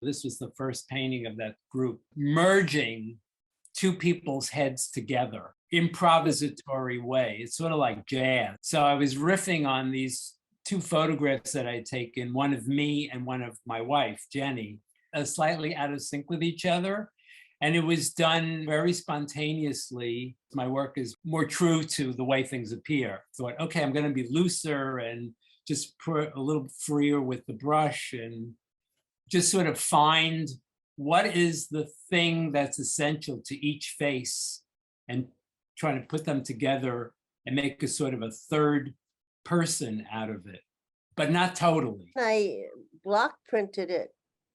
This was the first painting of that group, merging two people's heads together, improvisatory way. It's sort of like jazz. So I was riffing on these two photographs that I'd taken, one of me and one of my wife, Jenny, slightly out of sync with each other. And it was done very spontaneously. My work is more true to the way things appear. Thought, okay, I'm going to be looser and just put a little freer with the brush and just sort of find what is the thing that's essential to each face and trying to put them together and make a sort of a third person out of it, but not totally. I block printed it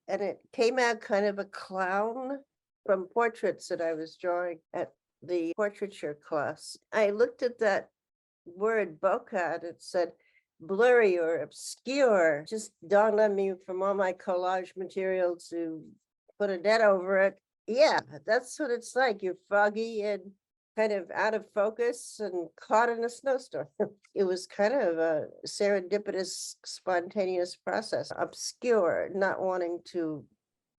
and it came out kind of a clown from portraits that I was drawing at the portraiture class. I looked at that word bokeh and it said blurry or obscure. Just dawned on me from all my collage material to put a net over it. Yeah, that's what it's like. You're foggy and kind of out of focus and caught in a snowstorm. It was kind of a serendipitous, spontaneous process. Obscure, not wanting to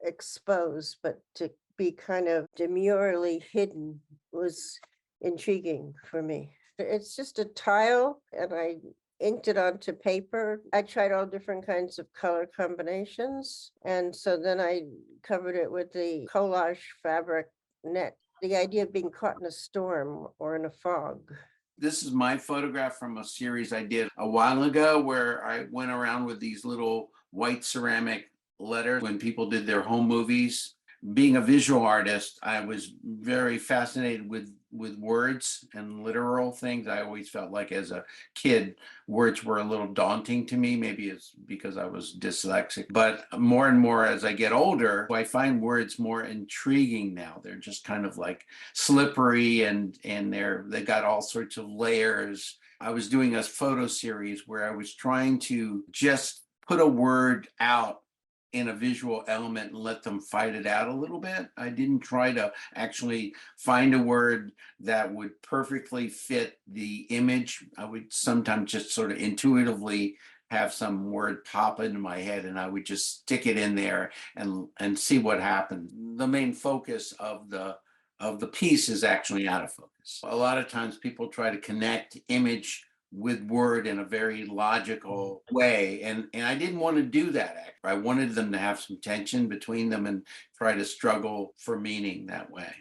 expose, but to be kind of demurely hidden was intriguing for me. It's just a tile and I inked it onto paper. I tried all different kinds of color combinations. And so then I covered it with the collage fabric net. The idea of being caught in a storm or in a fog. This is my photograph from a series I did a while ago where I went around with these little white ceramic letters when people did their home movies. Being a visual artist, I was very fascinated with words and literal things. I always felt like as a kid, words were a little daunting to me. Maybe it's because I was dyslexic, but more and more as I get older, I find words more intriguing now. They're just kind of like slippery and they got all sorts of layers. I was doing a photo series where I was trying to just put a word out in a visual element and let them fight it out a little bit. I didn't try to actually find a word that would perfectly fit the image. I would sometimes just sort of intuitively have some word pop into my head and I would just stick it in there and see what happened. The main focus of the piece is actually out of focus. A lot of times people try to connect image with word in a very logical way. And I didn't want to do that. I wanted them to have some tension between them and try to struggle for meaning that way.